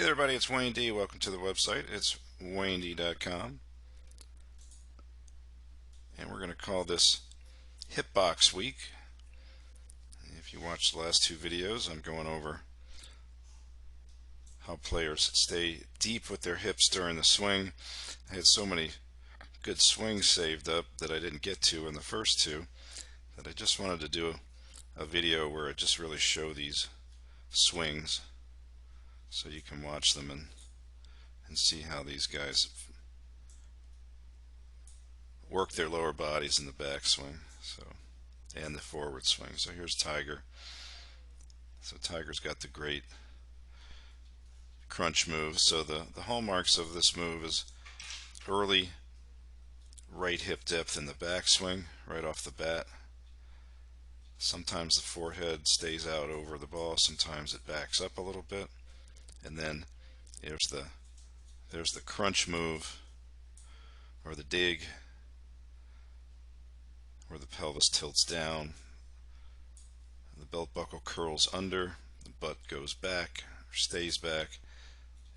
there, everybody, it's Wayne D. Welcome to the website. It's WayneD.com. And we're going to call this Hip Box Week. If you watched the last two videos, I'm going over how players stay deep with their hips during the swing. I had so many good swings saved up that I didn't get to in the first two that I just wanted to do a video where I just really show these swings so you can watch them and see how these guys work their lower bodies in the backswing and the forward swing. So here's Tiger. So Tiger's got the great crunch move. So the hallmarks of this move is early right hip depth in the backswing right off the bat. Sometimes the forehead stays out over the ball, sometimes it backs up a little bit, and then there's the crunch move, or the dig, where the pelvis tilts down, the belt buckle curls under, the butt goes back or stays back,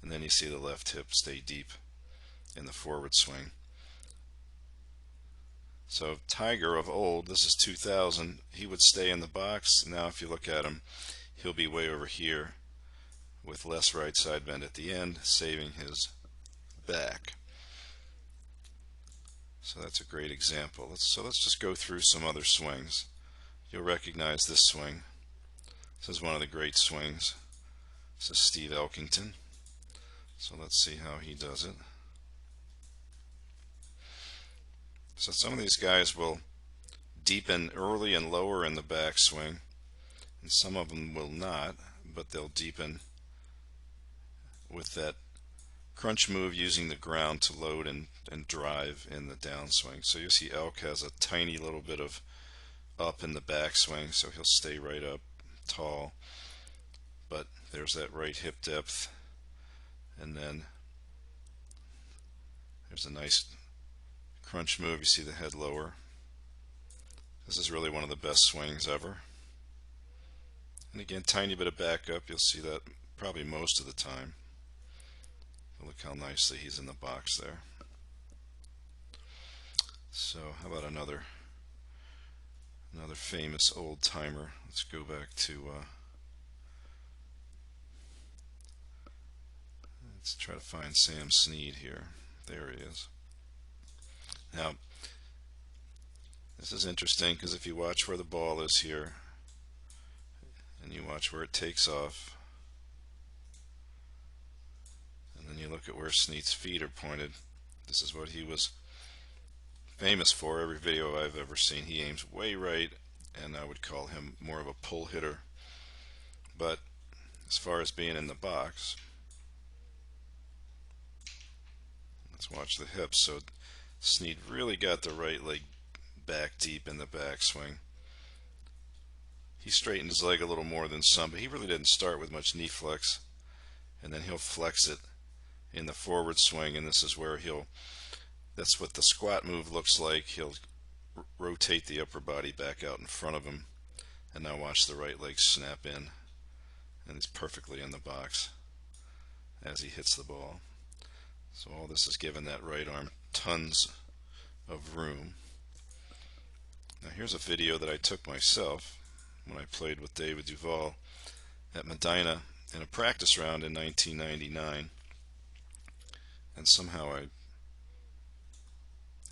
and then you see the left hip stay deep in the forward swing. So Tiger of old, this is 2000, he would stay in the box. Now if you look at him, he'll be way over here with less right side bend at the end, saving his back. So that's a great example. Let's just go through some other swings. You'll recognize this swing. This is one of the great swings. This is Steve Elkington. So let's see how he does it. So some of these guys will deepen early and lower in the backswing, and some of them will not, but they'll deepen with that crunch move using the ground to load and drive in the downswing. So you see Elk has a tiny little bit of up in the backswing, so he'll stay right up tall, but there's that right hip depth, and then there's a nice crunch move. You see the head lower. This is really one of the best swings ever. And again, tiny bit of backup. You'll see that probably most of the time. But look how nicely he's in the box there. So how about another famous old timer? Let's go back to let's try to find Sam Snead here. There he is. Now, this is interesting because if you watch where the ball is here and you watch where it takes off, and then you look at where Snead's feet are pointed, this is what he was famous for. Every video I've ever seen, he aims way right, and I would call him more of a pull hitter. But as far as being in the box, let's watch the hips. So Snead really got the right leg back deep in the backswing. He straightened his leg a little more than some, but he really didn't start with much knee flex, and then he'll flex it in the forward swing, and this is where that's what the squat move looks like. He'll rotate the upper body back out in front of him, and now watch the right leg snap in, and he's perfectly in the box as he hits the ball. So all this is giving that right arm tons of room. Now here's a video that I took myself when I played with David Duvall at Medina in a practice round in 1999, and somehow I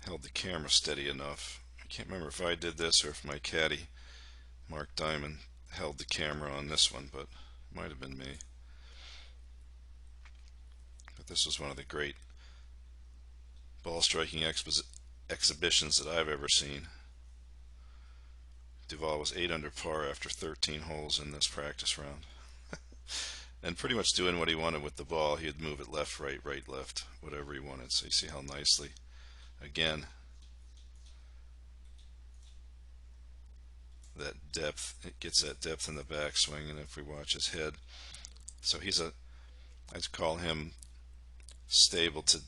held the camera steady enough. I can't remember if I did this or if my caddy Mark Diamond held the camera on this one, but it might have been me. But this was one of the great ball striking exhibitions that I've ever seen. Duvall was 8 under par after 13 holes in this practice round. And pretty much doing what he wanted with the ball. He'd move it left, right, left, whatever he wanted. So you see how nicely, again, that depth, it gets that depth in the backswing. And if we watch his head, so I'd call him stable to,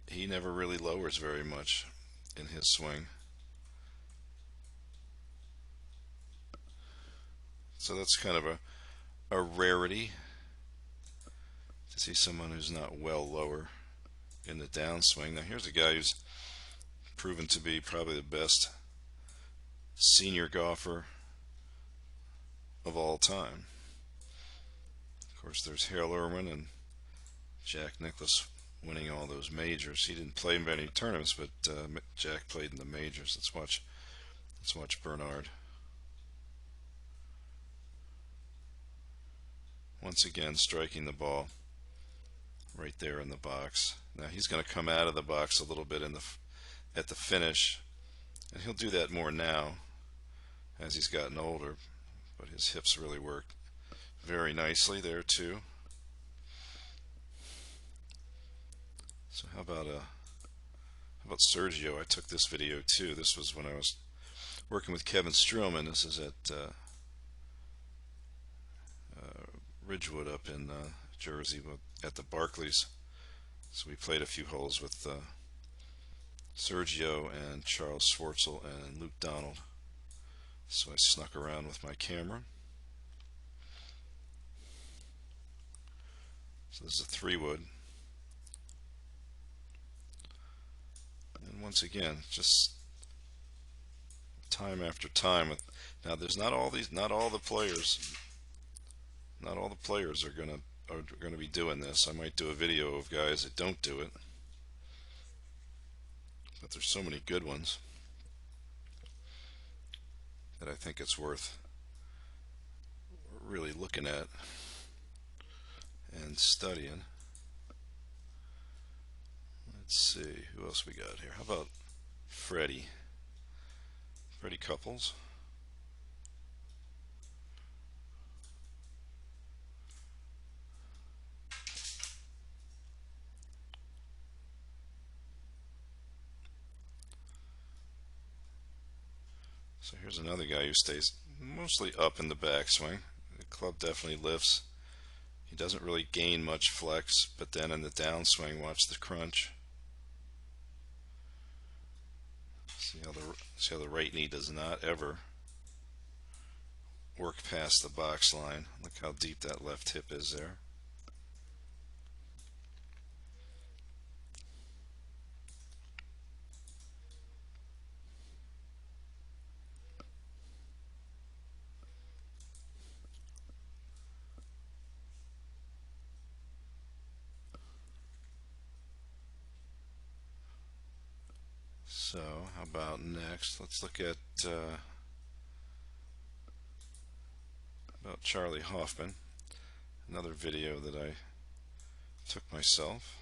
he never really lowers very much in his swing. So that's kind of a rarity I see someone who's not well lower in the downswing. Now here's a guy who's proven to be probably the best senior golfer of all time. Of course, there's Hale Irwin and Jack Nicklaus winning all those majors. He didn't play in many tournaments, but Jack played in the majors. Let's watch Bernard. Once again, striking the ball right there in the box. Now he's going to come out of the box a little bit at the finish, and he'll do that more now as he's gotten older. But his hips really work very nicely there too. So how about Sergio? I took this video too. This was when I was working with Kevin Streelman. This is at Ridgewood up in Jersey, at the Barclays. So we played a few holes with Sergio and Charles Schwartzel and Luke Donald. So I snuck around with my camera. So this is a 3-wood. And once again, just time after time. Now there's not all the players are gonna be doing this. I might do a video of guys that don't do it, but there's so many good ones that I think it's worth really looking at and studying. Let's see, who else we got here? How about Freddy Couples? So here's another guy who stays mostly up in the backswing. The club definitely lifts. He doesn't really gain much flex, but then in the downswing, watch the crunch. See how the right knee does not ever work past the box line. Look how deep that left hip is there. So how about next? Let's look at about Charlie Hoffman, another video that I took myself.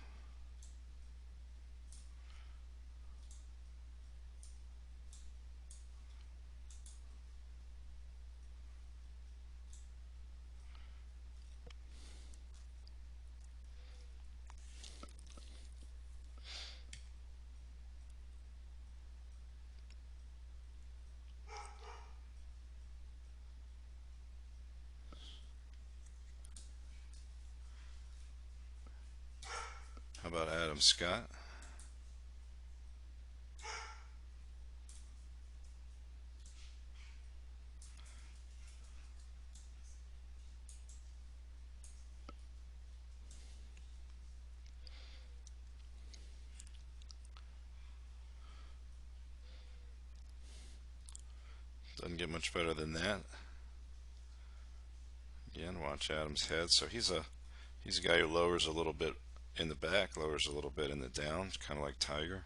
How about Adam Scott? Doesn't get much better than that. Again, watch Adam's head. So he's a guy who lowers a little bit in the back, lowers a little bit in the down, kind of like Tiger,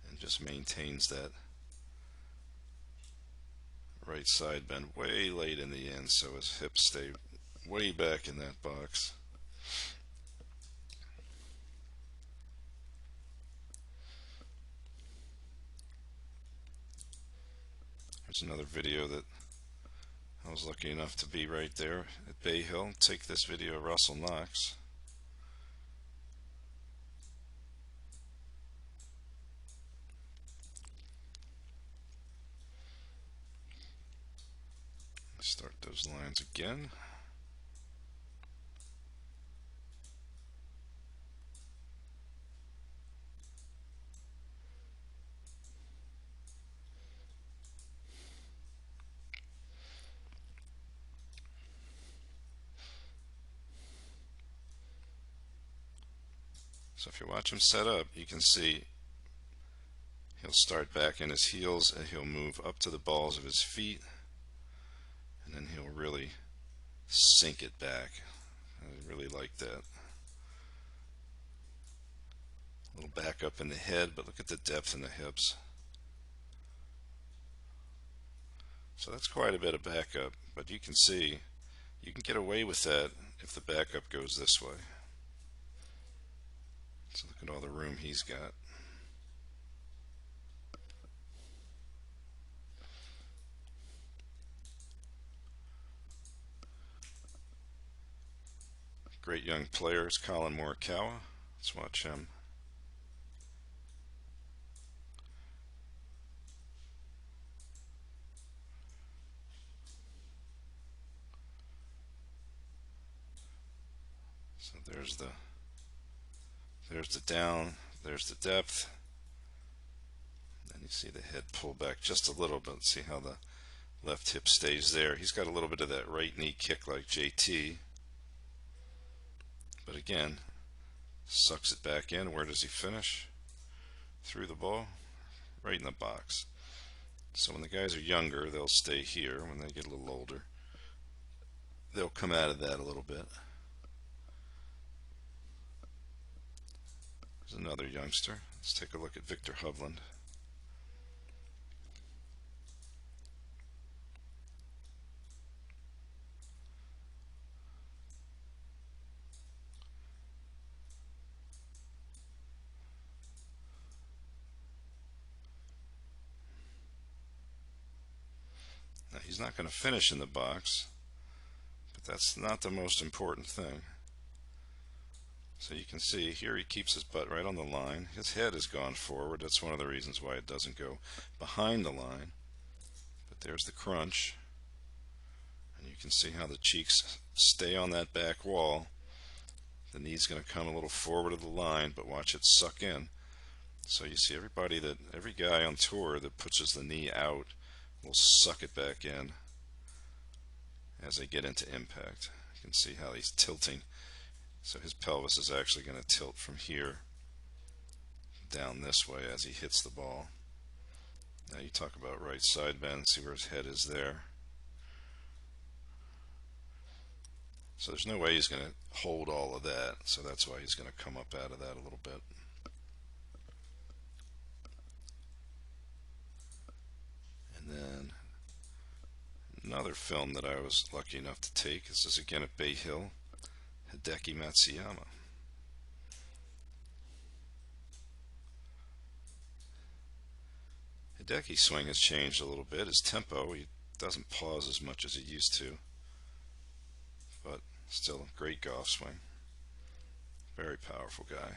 and just maintains that right side bend way late in the end, so his hips stay way back in that box. Here's another video that I was lucky enough to be right there at Bay Hill. Take this video of Russell Knox. Start those lines again. So if you watch him set up, you can see he'll start back in his heels and he'll move up to the balls of his feet, and then he'll really sink it back. I really like that. A little back up in the head, but look at the depth in the hips. So that's quite a bit of backup, but you can see you can get away with that if the backup goes this way. So look at all the room he's got. Great young players, Colin Morana. Let's watch him. So there's the down, there's the depth. Then you see the head pull back just a little bit. See how the left hip stays there. He's got a little bit of that right knee kick like JT. But again, sucks it back in. Where does he finish? Through the ball, right in the box. So when the guys are younger, they'll stay here. When they get a little older, they'll come out of that a little bit. There's another youngster. Let's take a look at Victor Huband. Now he's not going to finish in the box, but that's not the most important thing. So you can see here he keeps his butt right on the line. His head has gone forward. That's one of the reasons why it doesn't go behind the line. But there's the crunch. And you can see how the cheeks stay on that back wall. The knee's going to come a little forward of the line, but watch it suck in. So you see every guy on tour that pushes the knee out will suck it back in as they get into impact. You can see how he's tilting. So his pelvis is actually going to tilt from here down this way as he hits the ball. Now you talk about right side bend, see where his head is there. So there's no way he's going to hold all of that, so that's why he's going to come up out of that a little bit. And then another film that I was lucky enough to take, this is again at Bay Hill, Hideki Matsuyama. Hideki's swing has changed a little bit. His tempo, he doesn't pause as much as he used to, but still a great golf swing. Very powerful guy.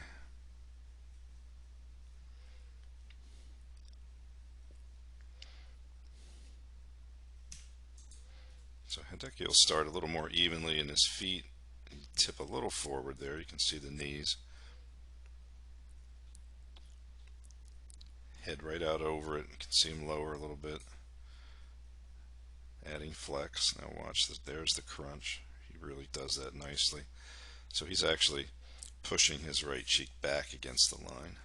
So Hideki will start a little more evenly in his feet. You tip a little forward there. You can see the knees. Head right out over it. You can see him lower a little bit. Adding flex. Now watch this. There's the crunch. He really does that nicely. So he's actually pushing his right cheek back against the line.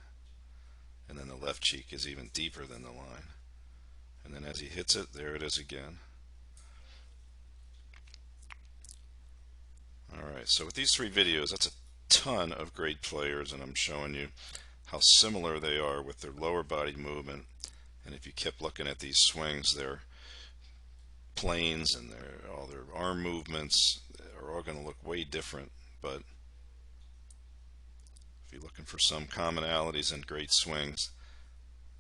And then the left cheek is even deeper than the line. And then as he hits it, there it is again. Alright, so with these three videos, that's a ton of great players, and I'm showing you how similar they are with their lower body movement. And if you kept looking at these swings, their planes and all their arm movements are all going to look way different. But if you're looking for some commonalities and great swings,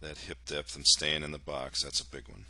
that hip depth and staying in the box, that's a big one.